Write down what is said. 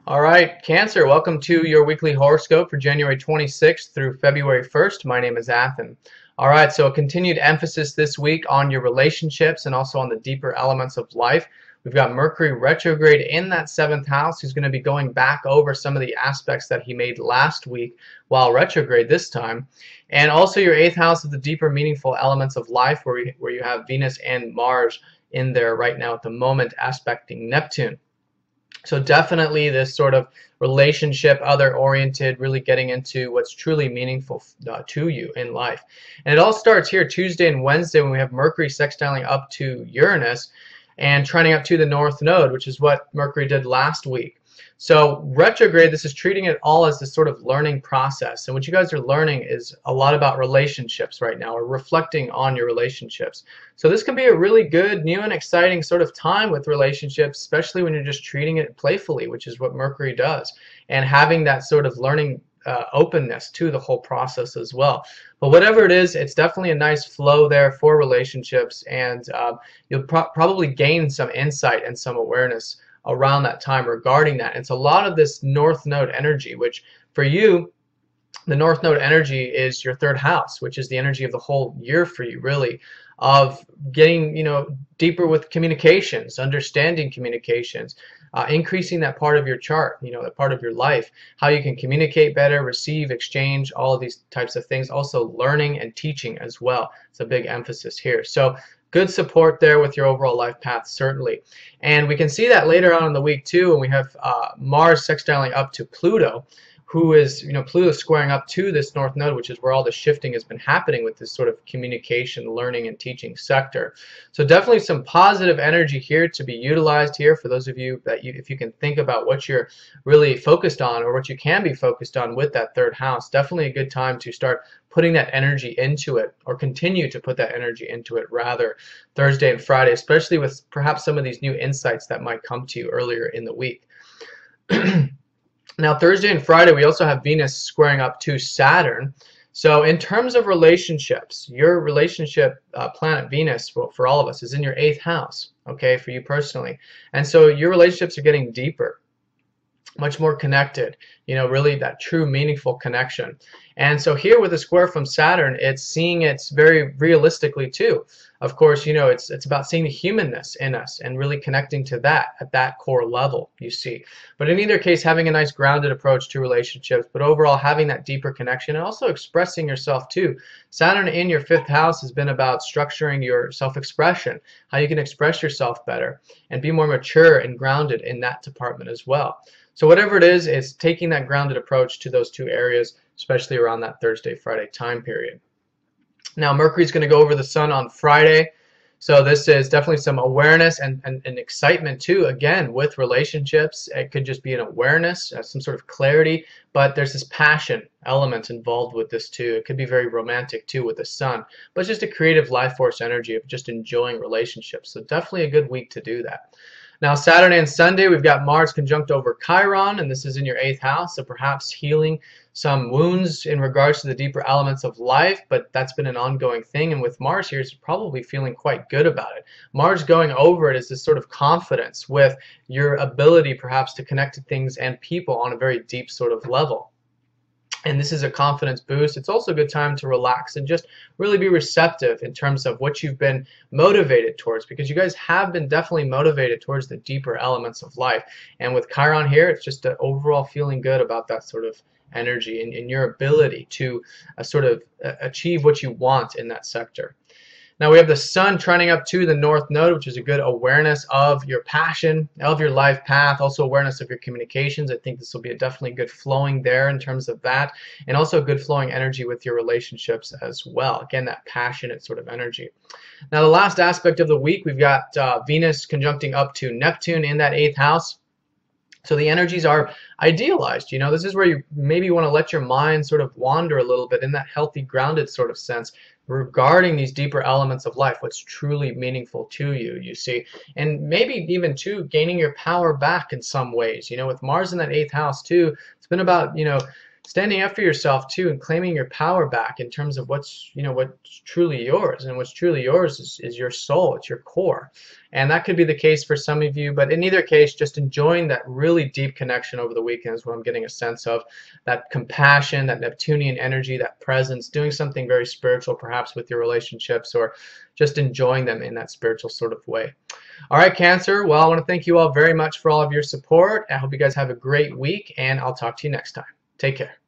All right, Cancer, welcome to your weekly horoscope for January 26th through February 1st. My name is Athen. All right, so a continued emphasis this week on your relationships and also on the deeper elements of life. We've got Mercury retrograde in that 7th house, who's going to be going back over some of the aspects that he made last week while retrograde this time. And also your 8th house of the deeper meaningful elements of life, where you have Venus and Mars in there right now at the moment aspecting Neptune. So definitely this sort of relationship, other-oriented, really getting into what's truly meaningful to you in life. And it all starts here Tuesday and Wednesday when we have Mercury sextiling up to Uranus and trining up to the North Node, which is what Mercury did last week. So retrograde, this is treating it all as this sort of learning process. And what you guys are learning is a lot about relationships right now, or reflecting on your relationships. So this can be a really good, new and exciting sort of time with relationships, especially when you're just treating it playfully, which is what Mercury does, and having that sort of learning openness to the whole process as well. But whatever it is, it's definitely a nice flow there for relationships, and you'll probably gain some insight and some awareness around that time regarding that. It's a lot of this North Node energy, which for you, the North Node energy is your 3rd house, which is the energy of the whole year for you, really, of getting, deeper with communications, understanding communications, increasing that part of your chart, that part of your life, how you can communicate better, receive, exchange, all of these types of things. Also learning and teaching as well. It's a big emphasis here. So good support there with your overall life path, certainly. And we can see that later on in the week too, when we have Mars sextiling up to Pluto, who is, Pluto squaring up to this North Node, which is where all the shifting has been happening with this sort of communication, learning, and teaching sector. So definitely some positive energy here to be utilized here for those of you that if you can think about what you're really focused on or what you can be focused on with that 3rd house, definitely a good time to start putting that energy into it, or continue to put that energy into it rather, Thursday and Friday, especially with perhaps some of these new insights that might come to you earlier in the week. Now, Thursday and Friday, we also have Venus squaring up to Saturn. So in terms of relationships, your relationship planet Venus, for all of us, is in your 8th house, okay, for you personally. And so your relationships are getting deeper, much more connected, really that true meaningful connection. And so here with a square from Saturn, it's seeing it very realistically too. Of course, it's about seeing the humanness in us and really connecting to that at that core level, you see. But in either case, having a nice grounded approach to relationships, but overall having that deeper connection and also expressing yourself too. Saturn in your 5th house has been about structuring your self-expression, how you can express yourself better and be more mature and grounded in that department as well. So whatever it is, it's taking that grounded approach to those 2 areas, especially around that Thursday, Friday time period. Now, Mercury's going to go over the Sun on Friday. So this is definitely some awareness and excitement too, again, with relationships. It could just be an awareness, some sort of clarity, but there's this passion element involved with this too. It could be very romantic too with the Sun, but it's just a creative life force energy of just enjoying relationships. So definitely a good week to do that. Now, Saturday and Sunday, we've got Mars conjunct over Chiron, and this is in your 8th house, so perhaps healing some wounds in regards to the deeper elements of life, but that's been an ongoing thing, and with Mars here, you're probably feeling quite good about it. Mars going over it is this sort of confidence with your ability perhaps to connect to things and people on a very deep sort of level. And this is a confidence boost. It's also a good time to relax and just really be receptive in terms of what you've been motivated towards, because you guys have been definitely motivated towards the deeper elements of life. And with Chiron here, it's just an overall feeling good about that sort of energy and your ability to sort of achieve what you want in that sector. Now we have the Sun trining up to the North Node, which is a good awareness of your passion, of your life path, also awareness of your communications. I think this will be a definitely good flowing there in terms of that, and also good flowing energy with your relationships as well. Again, that passionate sort of energy. Now the last aspect of the week, we've got Venus conjuncting up to Neptune in that 8th house. So the energies are idealized. This is where you maybe want to let your mind sort of wander a little bit in that healthy, grounded sort of sense regarding these deeper elements of life, what's truly meaningful to you, you see. And maybe even too, gaining your power back in some ways. With Mars in that 8th house too, it's been about, standing up for yourself too and claiming your power back in terms of what's, what's truly yours. And what's truly yours is your soul, it's your core. And that could be the case for some of you, but in either case, just enjoying that really deep connection over the weekend is what I'm getting a sense of. That compassion, that Neptunian energy, that presence, doing something very spiritual perhaps with your relationships, or just enjoying them in that spiritual sort of way. All right, Cancer. Well, I want to thank you all very much for all of your support. I hope you guys have a great week, and I'll talk to you next time. Take care.